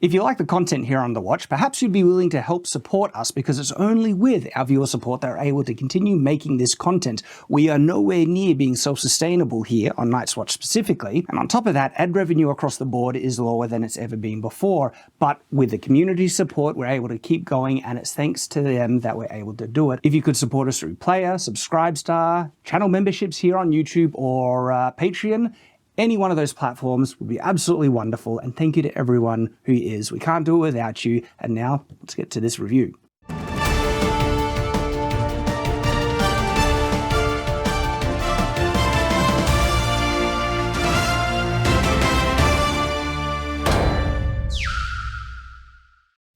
If you like the content here on The Watch, perhaps you'd be willing to help support us, because it's only with our viewer support that we're able to continue making this content. We are nowhere near being self-sustainable here on Night's Watch specifically, and on top of that, ad revenue across the board is lower than it's ever been before. But with the community support, we're able to keep going, and it's thanks to them that we're able to do it. If you could support us through Player, Subscribestar, channel memberships here on YouTube, or Patreon, any one of those platforms would be absolutely wonderful, and thank you to everyone who is. We can't do it without you. And now, let's get to this review.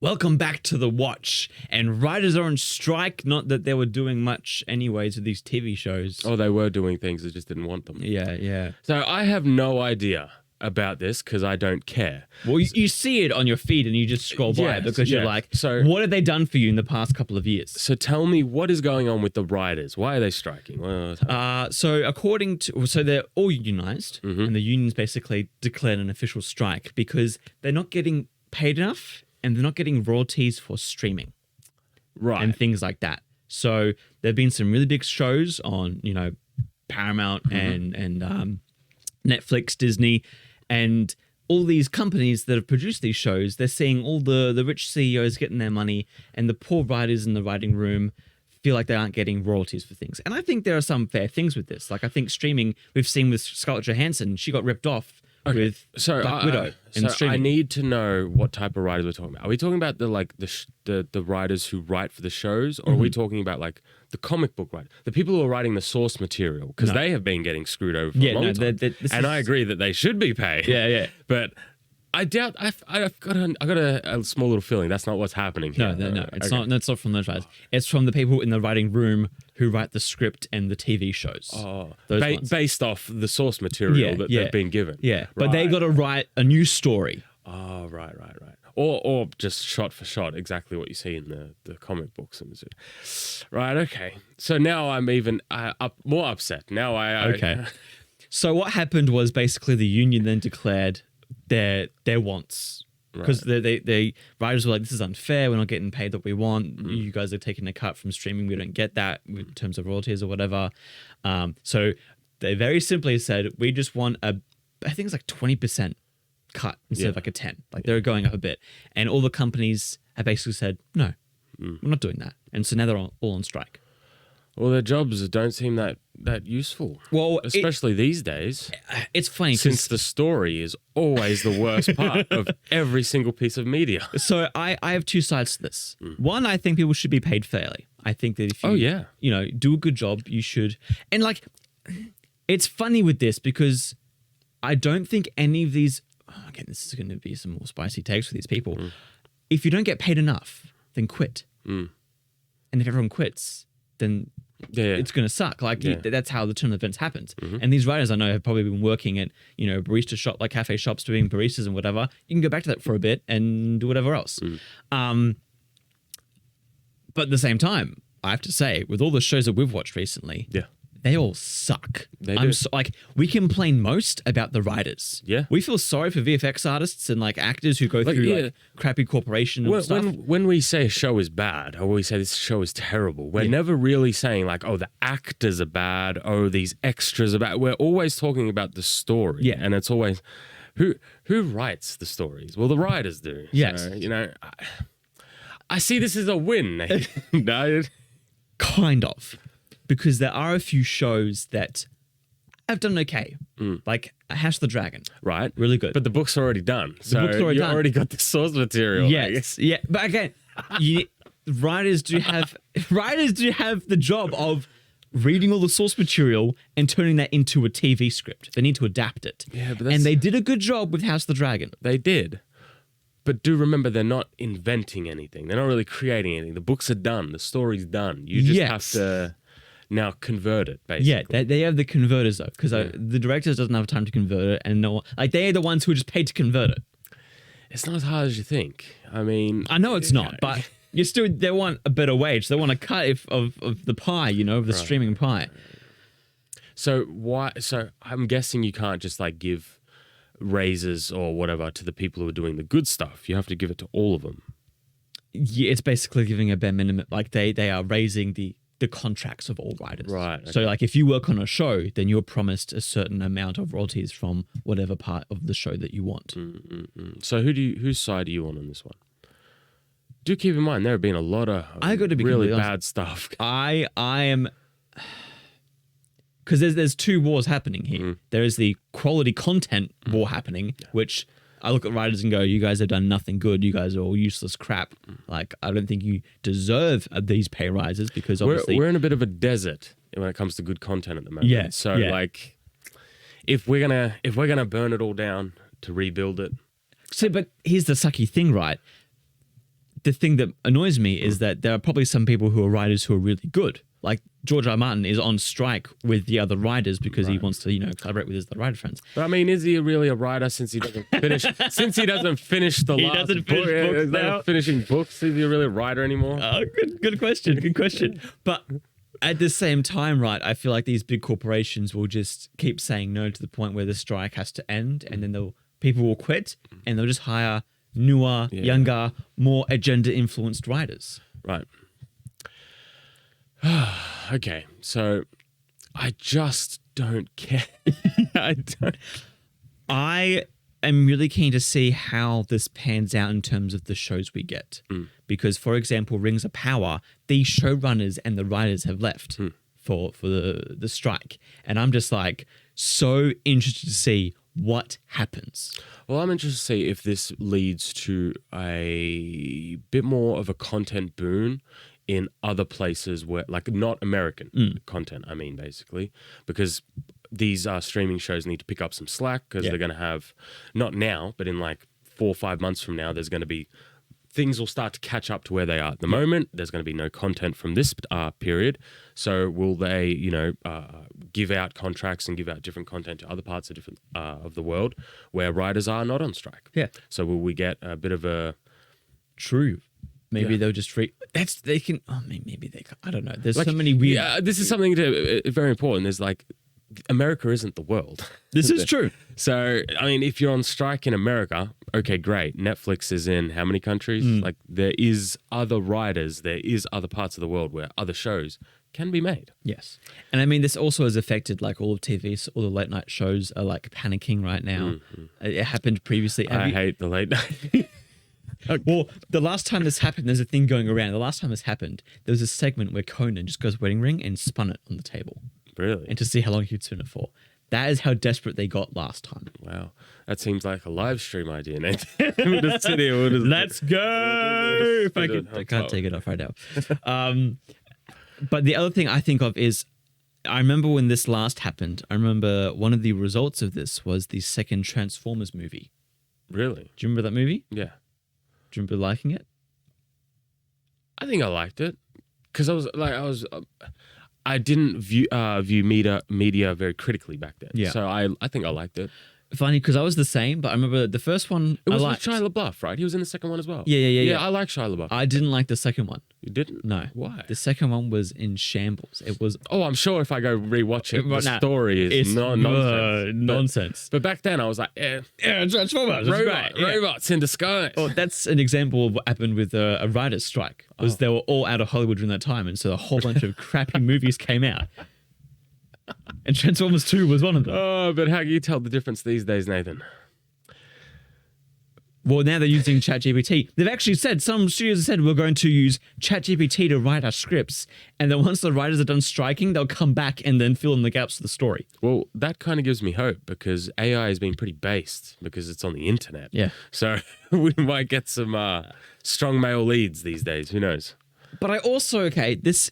Welcome back to The Watch, and writers are on strike. Not that they were doing much anyways with these TV shows. Oh, they were doing things, they just didn't want them. Yeah. So I have no idea about this because I don't care. Well, you see it on your feed and you just scroll by it because you're like, so what have they done for you in the past couple of years? So tell me, what is going on with the writers? Why are they striking? So they're all unionized, and the unions basically declared an official strike because they're not getting paid enough, and they're not getting royalties for streaming. Right. And things like that. So there have been some really big shows on, Paramount and Netflix, Disney, and all these companies that have produced these shows. They're seeing all the rich CEOs getting their money, and the poor writers in the writing room feel like they aren't getting royalties for things. And I think there are some fair things with this. Like, I think streaming, we've seen with Scarlett Johansson, she got ripped off with Black Widow. I need to know what type of writers we're talking about. Are we talking about the writers who write for the shows, or are we talking about like the comic book writers, the people who are writing the source material? Because they have been getting screwed over for a long time. And I agree that they should be paid. Yeah. But I doubt. I've got a small little feeling that's not what's happening here. No. It's not. It's not from those writers. It's from the people in the writing room who write the script and the TV shows. Oh, based off the source material that they've been given. Yeah, but they got to write a new story. Oh, right. Or just shot for shot, exactly what you see in the comic books. Right. Okay. So now I'm even more upset. Now Okay. So what happened was basically the union then declared their wants, because they writers were like, this is unfair, we're not getting paid what we want, you guys are taking a cut from streaming, we don't get that in terms of royalties or whatever. So they very simply said, we just want I think it's like 20% cut instead of like a 10. Like, they're going up a bit, and all the companies have basically said, no, we're not doing that. And so now they're all on strike. Well, their jobs don't seem that useful. Well, especially these days. It's funny, since the story is always the worst part of every single piece of media. So I have two sides to this. One, I think people should be paid fairly. I think that if you do a good job, you should. And like, it's funny with this because I don't think any of these. Again, this is going to be some more spicy takes for these people. If you don't get paid enough, then quit. And if everyone quits, then it's going to suck. Like, that's how the turn of events happens. And these writers I know have probably been working at, barista shop, like cafe shops, doing baristas and whatever. You can go back to that for a bit and do whatever else. But at the same time, I have to say, with all the shows that we've watched recently, they all suck. They do. We complain most about the writers. Yeah. We feel sorry for VFX artists and like actors who go through crappy corporation and stuff. When we say a show is bad, or we say this show is terrible, we're never really saying like, oh, the actors are bad, oh, these extras are bad. We're always talking about the story. Yeah. And it's always, who writes the stories? Well, the writers do. Yes. So, I see this as a win. No. Kind of. Because there are a few shows that have done okay. Like House of the Dragon. Right. Really good. But the book's already done. The book's already done. Already got the source material. Yes. Yeah. But again, writers do have the job of reading all the source material and turning that into a TV script. They need to adapt it. Yeah, but and they did a good job with House of the Dragon. They did. But do remember, they're not inventing anything. They're not really creating anything. The books are done. The story's done. You just have to now convert it, basically. Yeah, they have the converters, though, because the directors doesn't have time to convert it, and they are the ones who are just paid to convert it. It's not as hard as you think. I mean... I know it's not, but they want a better wage. They want a cut of the pie, of the streaming pie. So I'm guessing you can't just, give raises or whatever to the people who are doing the good stuff. You have to give it to all of them. Yeah, it's basically giving a bare minimum. Like they are raising the contracts of all writers. Right. So like if you work on a show, then you're promised a certain amount of royalties from whatever part of the show that you want. So whose side are you on this one? Do keep in mind there have been a lot of really bad stuff. I am, because there's two wars happening here. There is the quality content war happening, which I look at writers and go, you guys have done nothing good. You guys are all useless crap. Like, I don't think you deserve these pay rises because obviously we're in a bit of a desert when it comes to good content at the moment. Yeah. So like, if we're gonna burn it all down to rebuild it. See, but here's the sucky thing, right? The thing that annoys me is that there are probably some people who are writers who are really good. Like George R. R. Martin is on strike with the other writers because he wants to, collaborate with his other writer friends. But I mean, is he really a writer since he doesn't finish? Since he doesn't finish the last book, books now. Finishing books, is he really a writer anymore? Oh, good question. Good question. But at the same time, right, I feel like these big corporations will just keep saying no to the point where the strike has to end, and then people will quit, and they'll just hire newer, younger, more agenda-influenced writers. Right. Okay, so I just don't care. I am really keen to see how this pans out in terms of the shows we get. Because, for example, Rings of Power, the showrunners and the writers have left for the strike. And I'm just like so interested to see what happens. Well, I'm interested to see if this leads to a bit more of a content boon in other places where, like, not American content, I mean, basically, because these streaming shows need to pick up some slack because they're going to have, not now, but in like 4 or 5 months from now, there's going to be, things will start to catch up to where they are at the moment. There's going to be no content from this period. So will they, give out contracts and give out different content to other parts of the world where writers are not on strike? Yeah. So will we get a bit of a... True. Maybe they'll just maybe they can, I don't know. There's so many weird... Yeah, this is something very important. There's like, America isn't the world. This is true. So, I mean, if you're on strike in America, okay, great. Netflix is in how many countries? Like, there is other writers, there is other parts of the world where other shows can be made. Yes. And I mean, this also has affected like all of TV, all the late night shows are like panicking right now. It happened previously. I hate the late night. Well, the last time this happened, there's a thing going around. The last time this happened, there was a segment where Conan just goes wedding ring and spun it on the table. Really? And to see how long he'd spin it for. That is how desperate they got last time. Wow. That seems like a live stream idea, Nate. We'll just sit here. Let's go! I can't take it off right now. But the other thing I think of is, I remember when this last happened, I remember one of the results of this was the second Transformers movie. Really? Do you remember that movie? Yeah. Do you remember liking it? I think I liked it because I didn't view media very critically back then. Yeah. So I think I liked it. Funny, because I was the same, but I remember the first one It was I with liked. Shia LaBeouf, right? He was in the second one as well. Yeah. I like Shia LaBeouf. I didn't like the second one. You didn't? No. Why? The second one was in shambles. It was... Oh, I'm sure if I go rewatch it, the story is nonsense. Nonsense. But back then I was like, yeah, Transformers. robots in disguise. Well, that's an example of what happened with a writer's strike. Was they were all out of Hollywood during that time, and so a whole bunch of crappy movies came out. And Transformers 2 was one of them. Oh, but how can you tell the difference these days, Nathan? Well, now they're using ChatGPT. They've actually said, some studios have said, we're going to use ChatGPT to write our scripts. And then once the writers are done striking, they'll come back and then fill in the gaps of the story. Well, that kind of gives me hope because AI has been pretty based because it's on the internet. Yeah. So we might get some strong male leads these days. Who knows? But I also, this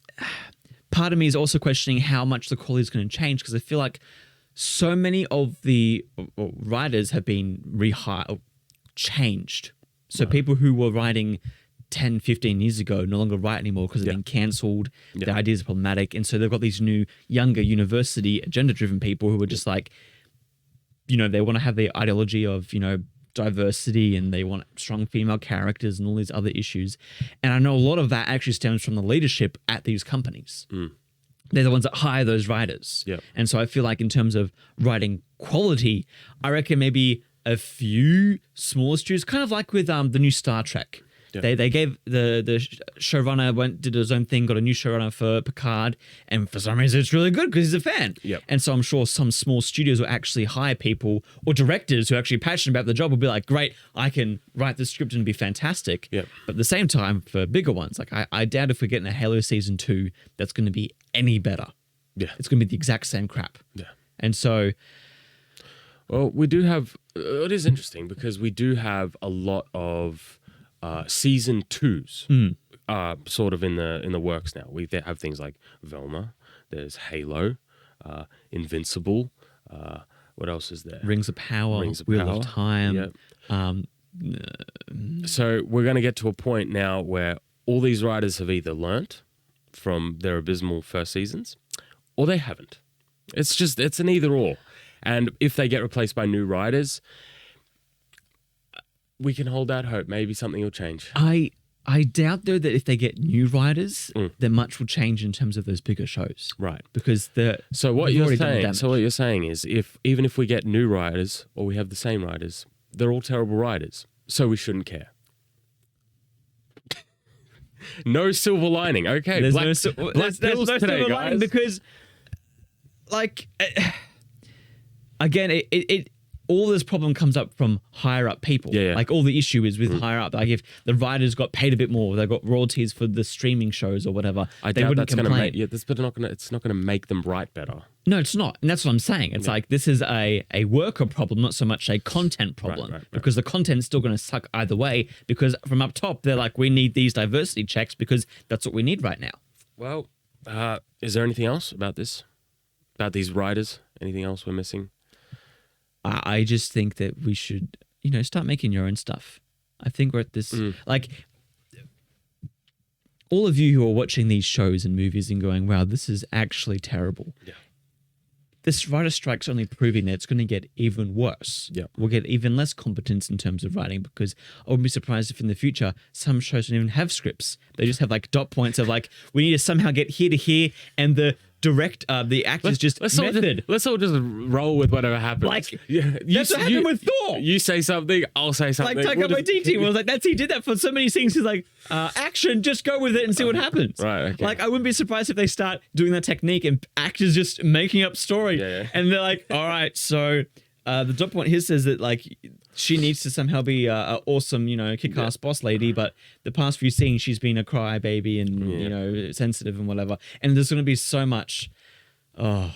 part of me is also questioning how much the quality is going to change because I feel like so many of the writers have been rehired, changed. So people who were writing 10, 15 years ago no longer write anymore because they've been cancelled. Their ideas are problematic. And so they've got these new, younger, university, agenda-driven people who are just like, they want to have the ideology of, diversity and they want strong female characters and all these other issues. And I know a lot of that actually stems from the leadership at these companies. They're the ones that hire those writers. Yep. And so I feel like in terms of writing quality, I reckon maybe a few smaller studios, kind of like with the new Star Trek. Yeah. They gave the showrunner did his own thing, got a new showrunner for Picard, and for some reason it's really good because he's a fan. Yep. And so I'm sure some small studios will actually hire people or directors who are actually passionate about the job will be like, great, I can write the script and be fantastic. Yep. But at the same time, for bigger ones, like I doubt if we're getting a Halo season 2 that's going to be any better. Yeah. It's going to be the exact same crap. Yeah. And so... Well, we do have... It is interesting because we do have a lot of... season 2s sort of in the works now. We have things like Velma, there's Halo, Invincible. What else is there? Rings of Power, Wheel of Time. Yep. So we're going to get to a point now where all these writers have either learnt from their abysmal first seasons or they haven't. It's an either or. And if they get replaced by new writers, we can hold out hope. Maybe something will change. I doubt, though, that if they get new writers, then much will change in terms of those bigger shows. Right. Because So what you're saying is even if we get new writers or we have the same writers, they're all terrible writers. So we shouldn't care. No silver lining. Okay. There's Black no pills today, silver lining guys. because, like, again, it all this problem comes up from higher up people. Yeah. Like all the issue is with higher up. Like if the writers got paid a bit more, they got royalties for the streaming shows or whatever, they wouldn't complain. It's not gonna make them write better. No, it's not. And that's what I'm saying. It's like this is a worker problem, not so much a content problem. Right. Because the content's still going to suck either way because from up top, they're like, we need these diversity checks because that's what we need right now. Well, is there anything else about this? About these writers? Anything else we're missing? I just think that we should, start making your own stuff. I think we're at this, like, all of you who are watching these shows and movies and going, wow, this is actually terrible. Yeah. This writer strike's only proving that it's going to get even worse. Yeah. We'll get even less competence in terms of writing because I wouldn't be surprised if in the future some shows don't even have scripts. They just have like dot points of like, we need to somehow get here to here and the actors let's all just roll with whatever happens. Like, that's what happened with Thor. You say something, I'll say something. Like Taika Waititi was like, he did that for so many things. He's like, action, just go with it and see what happens. Right. Okay. Like, I wouldn't be surprised if they start doing that technique and actors just making up story. Yeah. And they're like, all right, so the dot point here says that like she needs to somehow be an awesome, kick-ass boss lady, but the past few scenes she's been a crybaby and sensitive and whatever. And there's going to be so much. Oh,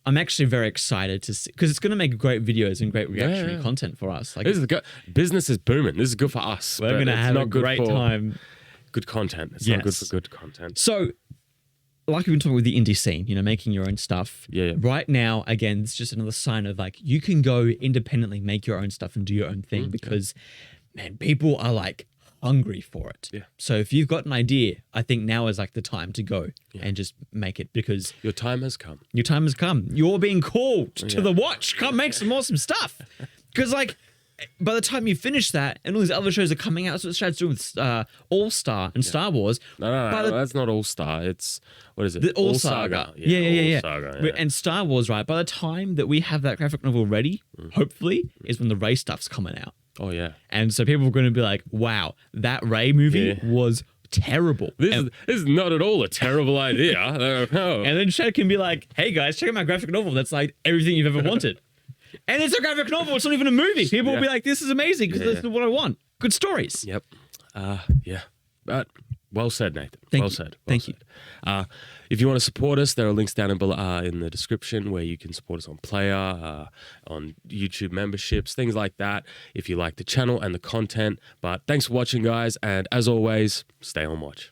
I'm actually very excited to see because it's going to make great videos and great reactionary content for us. Like, this is good. Business is booming. This is good for us. We're going to have a great time. Good content. It's not good for good content. So, like we've been talking with the indie scene, making your own stuff. Yeah. Right now, again, it's just another sign of like you can go independently, make your own stuff, and do your own thing because, man, people are like hungry for it. Yeah. So if you've got an idea, I think now is like the time to go and just make it because your time has come. Your time has come. You're being called to the watch. Come make some awesome stuff. Because like, by the time you finish that, and all these other shows are coming out, that's what Shad's doing with All Star and Star Wars. No, that's not All Star. It's, what is it? The All Saga. Yeah. All Saga, and Star Wars, right? By the time that we have that graphic novel ready, hopefully, is when the Rey stuff's coming out. Oh, yeah. And so people are going to be like, wow, that Rey movie was terrible. This is not at all a terrible idea. No. And then Shad can be like, hey, guys, check out my graphic novel. That's like everything you've ever wanted. And it's a graphic novel. It's not even a movie. People will be like, this is amazing because that's what I want. Good stories. Yep. But well said, Nathan. Thank you. Thank you. If you want to support us, there are links down in the description where you can support us on Player, on YouTube memberships, things like that, if you like the channel and the content. But thanks for watching, guys. And as always, stay on watch.